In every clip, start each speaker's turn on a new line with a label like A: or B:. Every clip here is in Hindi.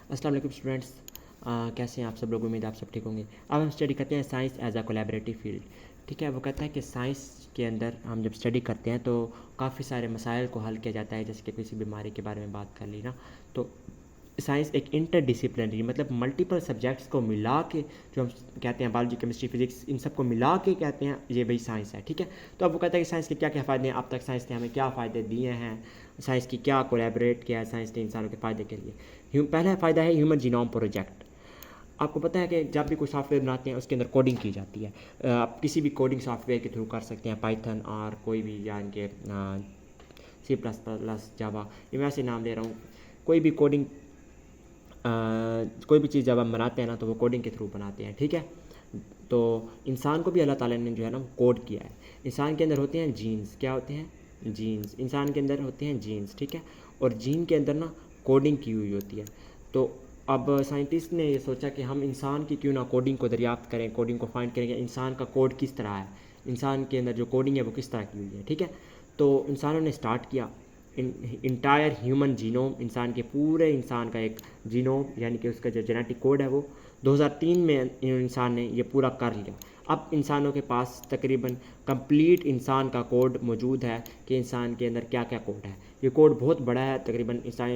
A: अस्सलाम वालेकुम स्टूडेंट्स। कैसे हैं आप सब लोग? उम्मीद है आप सब ठीक होंगे। अब हम स्टडी करते हैं science as a collaborative field. ठीक है, वो कहता है कि साइंस के अंदर हम जब स्टडी करते हैं तो काफ़ी सारे मसाइल को हल किया जाता है, जैसे कि किसी बीमारी के बारे में बात कर ली ना, तो साइंस एक इंटरडिसिप्लिनरी मतलब मल्टीपल सब्जेक्ट्स को मिला के जो हम कहते हैं बायोलॉजी, केमिस्ट्री, फिजिक्स, इन सब को मिला के कहते हैं ये भाई साइंस है। ठीक है, तो अब वो कहता है कि साइंस के क्या क्या फ़ायदे हैं, अब तक साइंस ने हमें क्या फ़ायदे दिए हैं, साइंस की क्या कोलैबोरेट किया है साइंस ने इंसानों के फ़ायदे के लिए। पहला फ़ायदा है ह्यूमन जीनोम प्रोजेक्ट। आपको पता है कि जब भी कोई सॉफ्टवेयर बनाते हैं उसके अंदर कोडिंग की जाती है। आप किसी भी कोडिंग सॉफ्टवेयर के थ्रू कर सकते हैं, पाइथन और कोई भी यानी कि C++, जावा, ये मैं ऐसे नाम ले रहा हूँ। कोई भी कोडिंग कोई भी चीज़ जब हम बनाते हैं ना तो वो कोडिंग के थ्रू बनाते हैं। ठीक है, तो इंसान को भी अल्लाह ताला ने जो है ना कोड किया है। इंसान के अंदर होते हैं जीन्स। क्या होते हैं? जीन्स। इंसान के अंदर होते हैं जीन्स। ठीक है, और जीन के अंदर ना कोडिंग की हुई होती है। तो अब साइंटिस्ट ने ये सोचा कि हम इंसान की क्यों ना कोडिंग को दरियाफ्त करें, कोडिंग को फाइंड करेंगे, इंसान का कोड किस तरह है, इंसान के अंदर जो कोडिंग है वो किस तरह की हुई है। ठीक है, तो इंसानों ने स्टार्ट किया इंटायर ह्यूमन जीनोम, इंसान के पूरे इंसान का एक जीनोम यानी कि उसका जो जेनेटिक कोड है वो 2003 में इंसान ने ये पूरा कर लिया। अब इंसानों के पास तकरीबन कंप्लीट इंसान का कोड मौजूद है कि इंसान के अंदर क्या क्या कोड है। ये कोड बहुत बड़ा है, तकरीबन इंसान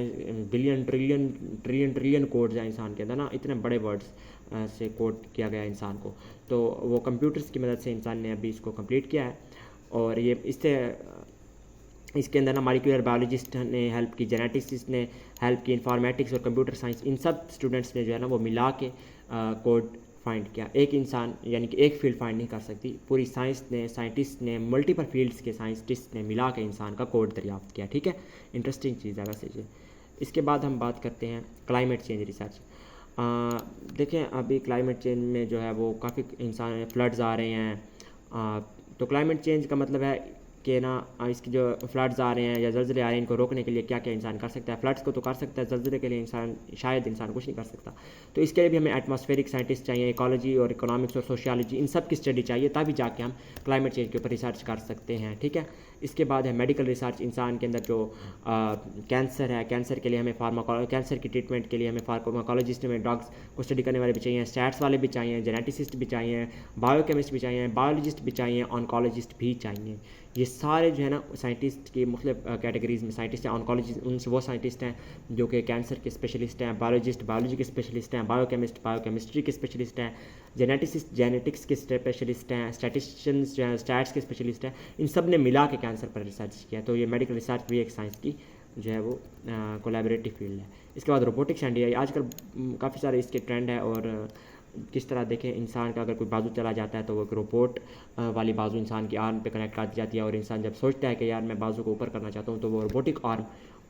A: billion trillion trillion trillion codes हैं इंसान के अंदर ना, इतने बड़े वर्ड्स से कोड किया गया इंसान को। तो वो कंप्यूटर्स की मदद से इंसान ने अभी इसको कंप्लीट किया है। और ये इसके अंदर ना मॉलिक्यूलर बायोलॉजिस्ट ने हेल्प की, जेनेटिक्स ने हेल्प की, इंफॉर्मेटिक्स और कंप्यूटर साइंस, इन सब स्टूडेंट्स ने जो है ना वो मिला के कोड फाइंड किया। एक इंसान यानी कि एक फील्ड फाइंड नहीं कर सकती, पूरी साइंस ने, साइंटिस्ट ने, मल्टीपल फील्ड्स के साइंटिस्ट ने मिला के इंसान का कोड दरियाफ्त किया। ठीक है, इंटरेस्टिंग चीज़ है वैसे ये। इसके बाद हम बात करते हैं क्लाइमेट चेंज रिसर्च। देखें अभी क्लाइमेट चेंज में जो है वो काफ़ी इंसान फ्लड्स आ रहे हैं। तो क्लाइमेट चेंज का मतलब है कि ना इसकी जो फ्लड्स आ रहे हैं या ज़लज़ले आ रहे हैं, इनको रोकने के लिए क्या क्या इंसान कर सकता है। फ्लड्स को तो कर सकता है, ज़लज़ले के लिए इंसान शायद इंसान कुछ नहीं कर सकता। तो इसके लिए भी हमें एटमॉस्फेरिक साइंटिस्ट चाहिए, इकोलॉजी और इकोनॉमिक्स और सोशियोलॉजी, इन सब की स्टडी चाहिए, तभी जाके हम क्लाइमेट चेंज के ऊपर रिसर्च कर सकते हैं। ठीक है, इसके बाद है मेडिकल रिसर्च। इंसान के अंदर जो कैंसर है, कैंसर के लिए हमें कैंसर की ट्रीटमेंट के लिए हमें फार्माकोलॉजिस्ट, हमें डॉग्स को स्टडी करने वाले भी चाहिए, स्टैट्स वाले भी चाहिए, जेनेटिसिस्ट भी चाहिए, बायोकेमिस्ट भी चाहिए, बायोलॉजिस्ट भी चाहिए, ऑनकोलॉजिस्ट भी चाहिए। ये सारे जो है ना साइंटिस्ट की मुख्तलिफ कैटेगरीज़ में साइंटिस्ट हैं। ऑनकोलॉजिस्ट उनसे वो साइंटिस्ट हैं जो कि कैंसर के स्पेशलिस्ट हैं, बायोलॉजिस्ट बायोलॉजी के स्पेशलिस्ट हैं, बायोकेमिस्ट बायोकेमिस्ट्री के स्पेशलिस्ट हैं, जेनेटिसिस्ट जेनेटिक्स के स्पेशलिस्ट हैं, स्टैटिस्टिशियंस जो हैं स्टैट्स के स्पेशलिस्ट हैं। इन सब ने मिला के कैंसर पर रिसर्च किया। तो ये मेडिकल रिसर्च भी एक साइंस की जो है वो कोलैबोरेटिव फील्ड है। इसके बाद रोबोटिक्स एंड एआई, आजकल काफ़ी सारे इसके ट्रेंड है। और किस तरह देखें, इंसान का अगर कोई बाजू चला जाता है तो वो एक रोबोट वाली बाजू इंसान की आर्म पे कनेक्ट कर दी जाती है, और इंसान जब सोचता है कि यार मैं बाजू को ऊपर करना चाहता हूँ तो वो रोबोटिक आर्म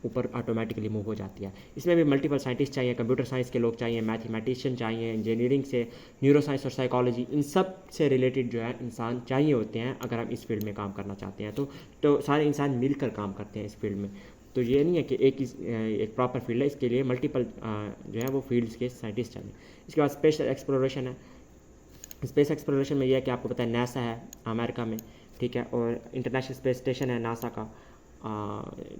A: ऊपर ऑटोमेटिकली मूव हो जाती है। इसमें भी मल्टीपल साइंटिस्ट चाहिए, कंप्यूटर साइंस के लोग चाहिए, मैथमेटिशियन चाहिए, इंजीनियरिंग से, न्यूरो साइंस और साइकोलॉजी, इन सब से रिलेटेड जो है इंसान चाहिए होते हैं अगर हम इस फील्ड में काम करना चाहते हैं। तो सारे इंसान मिलकर काम करते हैं इस फील्ड में। तो ये नहीं है कि एक प्रॉपर फील्ड है, इसके लिए मल्टीपल जो है वो फील्ड्स के साइंटिस्ट चाहिए। इसके बाद स्पेस एक्सप्लोरेशन है। स्पेस एक्सप्लोरेशन में यह है कि आपको पता है नासा है अमेरिका में, ठीक है, और इंटरनेशनल स्पेस स्टेशन है नासा का,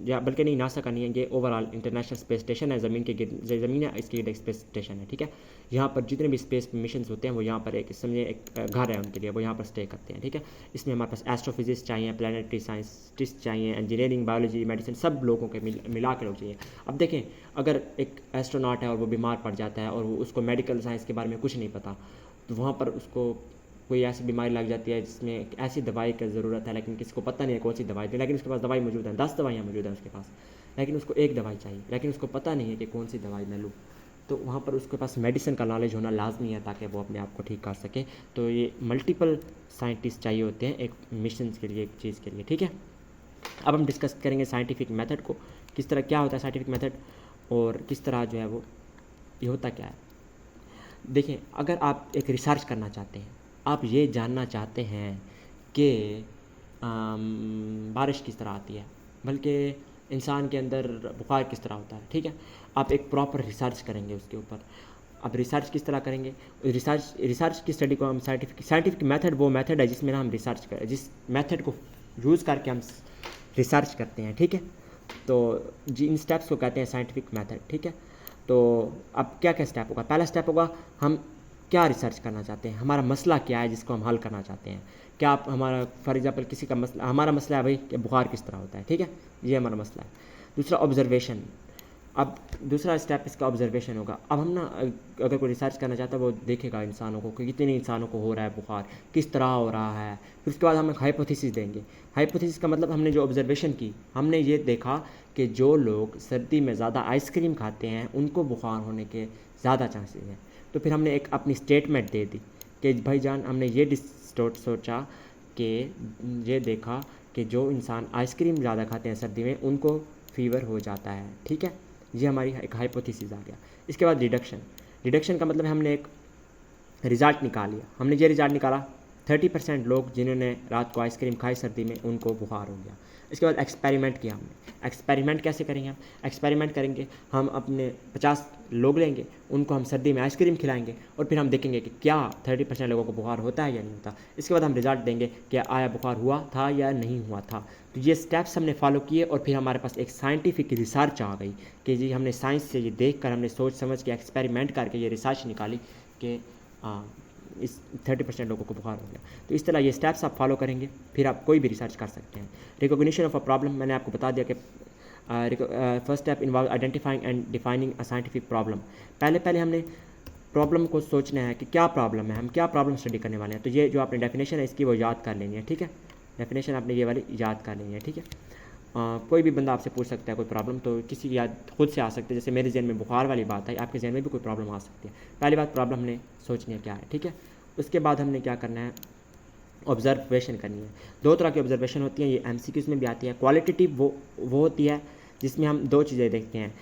A: या बल्कि नहीं नासा का नहीं है, ये ओवरऑल इंटरनेशनल स्पेस स्टेशन है, ज़मीन ज़मीन है इसकी एक स्पेस स्टेशन है। ठीक है, यहाँ पर जितने भी स्पेस मिशन होते हैं वो यहाँ पर एक समझे एक घर है उनके लिए, वो यहाँ पर स्टे करते हैं। ठीक है, इसमें हमारे पास एस्ट्रोफिजिक्स चाहिए, प्लानिटरी साइंटिस्ट चाहिए, इंजीनियरिंग, बायोलॉजी, मेडिसिन, सब लोगों के मिला के लोग चाहिए। अब देखें अगर एक एस्ट्रोनॉट है और वो बीमार पड़ जाता है और वो उसको मेडिकल साइंस के बारे में कुछ नहीं पता, तो वहाँ पर उसको कोई ऐसी बीमारी लग जाती है जिसमें ऐसी दवाई की ज़रूरत है, लेकिन किसी को पता नहीं है कौन सी दवाई थी, लेकिन उसके पास दवाई मौजूद है, 10 दवाइयाँ मौजूद हैं उसके पास, लेकिन उसको एक दवाई चाहिए, लेकिन उसको पता नहीं है कि कौन सी दवाई मैं लूँ। तो वहाँ पर उसके पास मेडिसिन का नॉलेज होना लाजमी है ताकि वो अपने आप को ठीक कर सके। तो ये मल्टीपल साइंटिस्ट चाहिए होते हैं एक मिशन के लिए, एक चीज़ के लिए। ठीक है, अब हम डिस्कस करेंगे साइंटिफिक मेथड को, किस तरह क्या होता है साइंटिफिक मेथड और किस तरह जो है वो ये होता क्या है। देखिए अगर आप एक रिसर्च करना चाहते हैं, आप ये जानना चाहते हैं कि बारिश किस तरह आती है, बल्कि इंसान के अंदर बुखार किस तरह होता है, ठीक है, आप एक प्रॉपर रिसर्च करेंगे उसके ऊपर। अब रिसर्च किस तरह करेंगे, रिसर्च की स्टडी को हम साइंटिफिक मेथड वो मेथड है जिसमें ना हम रिसर्च करें, जिस मेथड को यूज़ करके हम रिसर्च करते हैं। ठीक है, तो जी इन स्टेप्स को कहते हैं साइंटिफिक मेथड। ठीक है, तो अब क्या क्या स्टेप होगा? पहला स्टेप होगा हम क्या रिसर्च करना चाहते हैं, हमारा मसला क्या है जिसको हम हल करना चाहते हैं। क्या आप हमारा फॉर एग्जांपल किसी का मसला, हमारा मसला है भाई कि बुखार किस तरह होता है, ठीक है, ये हमारा मसला है। दूसरा ऑब्जर्वेशन, अब दूसरा स्टेप इसका ऑब्जर्वेशन होगा। अब हम ना अगर कोई रिसर्च करना चाहता है वो देखेगा इंसानों को कि कितने इंसानों को हो रहा है बुखार, किस तरह हो रहा है। फिर उसके बाद हम एक हाइपोथेसिस देंगे। हाइपोथेसिस का मतलब हमने जो ऑब्जर्वेशन की, हमने ये देखा कि जो लोग सर्दी में ज़्यादा आइसक्रीम खाते हैं उनको बुखार होने के ज़्यादा चांसेस हैं। तो फिर हमने एक अपनी स्टेटमेंट दे दी कि भाईजान हमने ये सोचा कि ये देखा कि जो इंसान आइसक्रीम ज़्यादा खाते हैं सर्दी में उनको फीवर हो जाता है, ठीक है। ये हमारी एक हाइपोथेसिस आ गया। इसके बाद डिडक्शन। डिडक्शन का मतलब है हमने एक रिज़ल्ट निकाल लिया। हमने ये रिज़ल्ट निकाला 30% लोग जिन्होंने रात को आइसक्रीम खाई सर्दी में उनको बुखार हो गया। इसके बाद एक्सपेरिमेंट किया हमने। एक्सपेरिमेंट कैसे करेंगे हम? एक्सपेरिमेंट करेंगे, हम अपने 50 लोग लेंगे, उनको हम सर्दी में आइसक्रीम खिलाएंगे और फिर हम देखेंगे कि क्या 30% लोगों को बुखार होता है या नहीं होता। इसके बाद हम रिज़ल्ट देंगे कि आया बुखार हुआ था या नहीं हुआ था। तो ये स्टेप्स हमने फॉलो किए और फिर हमारे पास एक साइंटिफिक रिसर्च आ गई कि जी हमने साइंस से ये देख कर, हमने सोच समझ के एक्सपेरिमेंट करके ये रिसर्च निकाली कि इस 30% लोगों को बुखार हो गया। तो इस तरह ये स्टेप्स आप फॉलो करेंगे, फिर आप कोई भी रिसर्च कर सकते हैं। रिकॉग्निशन ऑफ अ प्रॉब्लम, मैंने आपको बता दिया कि first step involve identifying and defining a scientific problem. पहले हमने प्रॉब्लम को सोचना है कि क्या प्रॉब्लम है, हम क्या प्रॉब्लम स्टडी करने वाले हैं। तो ये जो आपने डेफिनेशन है इसकी वो याद कर लेनी है, ठीक है। डेफिनेशन आपने ये वाली याद कर लेनी है, ठीक है। कोई भी बंदा आपसे पूछ सकता है कोई प्रॉब्लम, तो किसी की याद खुद से आ सकती है। जैसे मेरे जहन में बुखार वाली बात है, आपके जहन में भी कोई प्रॉब्लम आ सकती है। पहली बात प्रॉब्लम हमने सोचनी है क्या है, ठीक है। उसके बाद हमने क्या करना है, ऑब्जर्वेशन करनी है। दो तरह की ऑब्जर्वेशन होती हैं, ये MCQs में भी आती है। क्वालिटेटिव वो होती है जिसमें हम दो चीज़ें देखते हैं।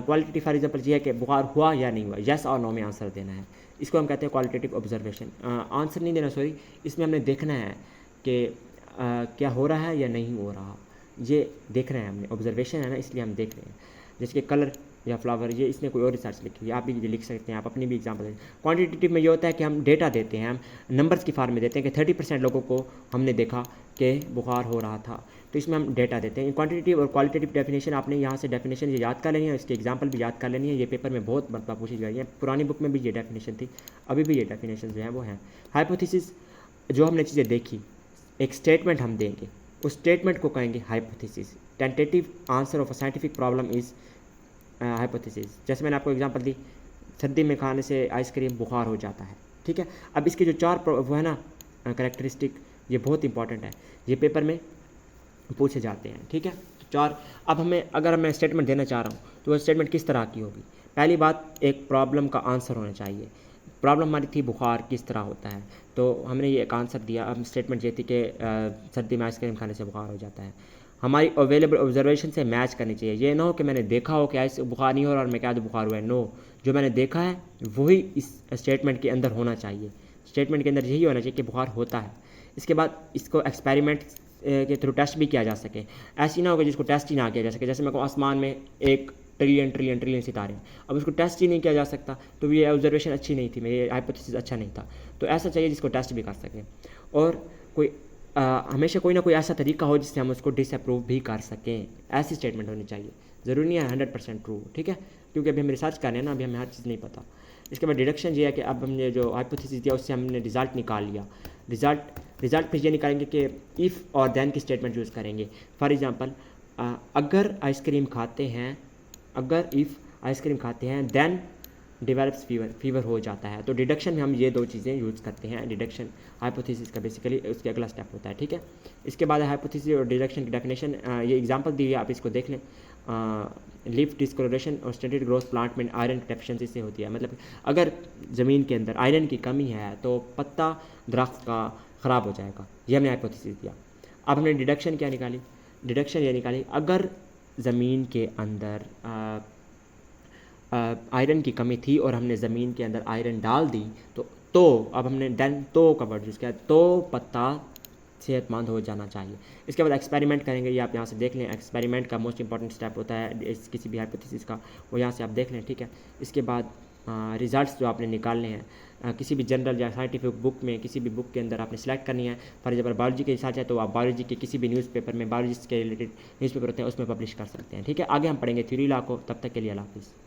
A: क्वालिटेटिव फॉर एग्जाम्पल ये है कि बुखार हुआ या नहीं हुआ, येस और नो में आंसर देना है, इसको हम कहते हैं क्वालिटेटिव ऑब्जर्वेशन। आंसर नहीं देना, सॉरी, इसमें हमने देखना है कि क्या हो रहा है या नहीं हो रहा, ये देख रहे हैं हमने। ऑब्जर्वेशन है ना, इसलिए हम देख रहे हैं। जैसे कि कलर या फ्लावर, ये इसने कोई और रिसर्च लिखी हुई है, आप भी ये लिख सकते हैं, आप अपनी भी एग्जाम्पल दें। क्वांटिटेटिव में ये होता है कि हम डेटा देते हैं, हम नंबर्स की फॉर्म में देते हैं कि 30% लोगों को हमने देखा कि बुखार हो रहा था, तो इसमें हम डेटा देते हैं। क्वांटिटेटिव और क्वालिटेटिव डेफिनेशन आपने यहाँ से डेफिनेशन ये याद कर लेनी है, इसके एग्जाम्पल भी याद कर लेनी है। ये पेपर में बहुत मरतबा पूछी गई है, पुरानी बुक में भी ये डेफिनेशन थी, अभी भी ये डेफिनेशन जो है वो हैं। हाइपोथेसिस, जो हमने चीज़ें देखी, एक स्टेटमेंट हम देंगे, उस स्टेटमेंट को कहेंगे hypothesis. Tentative answer of a scientific problem is hypothesis. जैसे मैंने आपको एग्जांपल दी, सर्दी में खाने से आइसक्रीम बुखार हो जाता है, ठीक है। अब इसके जो चार वो है ना करेक्टरिस्टिक, ये बहुत इंपॉर्टेंट है, ये पेपर में पूछे जाते हैं, ठीक है। तो चार, अब अगर मैं स्टेटमेंट देना चाह रहा हूँ तो वो स्टेटमेंट किस तरह की होगी? पहली बात, एक प्रॉब्लम का आंसर होना चाहिए। प्रॉब्लम हमारी थी बुखार किस तरह होता है, तो हमने ये एक आंसर दिया। अब स्टेटमेंट ये थी कि सर्दी में आइसक्रीम खाने से बुखार हो जाता है। हमारी अवेलेबल ऑब्जर्वेशन से मैच करनी चाहिए। ये ना हो कि मैंने देखा हो कि ऐसे बुखार नहीं हो रहा और मैं क्या तो बुखार हुआ है, नो, जो मैंने देखा है वही इस स्टेटमेंट के अंदर होना चाहिए। स्टेटमेंट के अंदर यही होना चाहिए कि बुखार होता है। इसके बाद इसको एक्सपेरिमेंट के थ्रू टेस्ट भी किया जा सके। ऐसी ना हो कि जिसको टेस्ट ही ना किया जा सके। जैसे मैं कहूँ आसमान में 1 ट्रिलियन सितारे हैं, अब उसको टेस्ट ही नहीं किया जा सकता, तो ये ऑब्जर्वेशन अच्छी नहीं थी, मेरी हाइपोथेसिस अच्छा नहीं था। तो ऐसा चाहिए जिसको टेस्ट भी कर सकें, और कोई हमेशा कोई ना कोई ऐसा तरीका हो जिससे हम उसको डिसअप्रूव भी कर सकें। ऐसी स्टेटमेंट होनी चाहिए, ज़रूरी नहीं है 100% ट्रू, ठीक है, क्योंकि अभी हम रिसर्च कर रहे हैं ना, अभी हमें हर चीज़ नहीं पता। इसके बाद डिडक्शन ये है कि अब हमने जो हाइपोथेसिस दिया उससे हमने रिज़ल्ट निकाल लिया। रिज़ल्ट फिर ये निकालेंगे कि इफ़ और देन की स्टेटमेंट यूज़ करेंगे। फॉर एग्जांपल, अगर आइसक्रीम खाते हैं, अगर इफ़ आइसक्रीम खाते हैं देन डिवेलप्स फीवर हो जाता है। तो डिडक्शन में हम ये दो चीज़ें यूज़ करते हैं। डिडक्शन हाइपोथेसिस का बेसिकली उसके अगला स्टेप होता है, ठीक है। इसके बाद हाइपोथेसिस और डिडक्शन की डेफिनेशन, ये एग्जांपल दी हुई है, आप इसको देख लें। लीफ डिस्कोलोरेशन और स्टंटेड ग्रोथ प्लांट में आयरन डेफिशिएंसी से होती है। मतलब अगर ज़मीन के अंदर आयरन की कमी है तो पत्ता दरख्त का ख़राब हो जाएगा, ये हमने हाइपोथेसिस दिया। अब हमने डिडक्शन क्या निकाली? डिडक्शन ये निकाली, अगर ज़मीन के अंदर आयरन की कमी थी और हमने ज़मीन के अंदर आयरन डाल दी, तो अब हमने देन तो का वर्ड यूज़ किया, तो पत्ता सेहतमंद हो जाना चाहिए। इसके बाद एक्सपेरिमेंट करेंगे, ये आप यहाँ से देख लें। एक्सपेरिमेंट का मोस्ट इंपॉर्टेंट स्टेप होता है किसी भी हाइपोथेसिस का, वो यहाँ से आप देख लें, ठीक है। इसके बाद रिजल्ट्स जो आपने निकालने हैं किसी भी जनरल या साइंटिफिक बुक में, किसी भी बुक के अंदर आपने सेलेक्ट करनी है। फॉर एग्जाम्पल बायोलॉजी के रिसर्च है तो आप बायोलॉजी के किसी भी न्यूज़पेपर में, बायोलॉजी के रिलेटेड न्यूज़पेपर होते हैं उसमें पब्लिश कर सकते हैं, ठीक है। आगे हम पढ़ेंगे थ्योरी लॉ को, तब तक के लिए अल्लाह हाफिज़।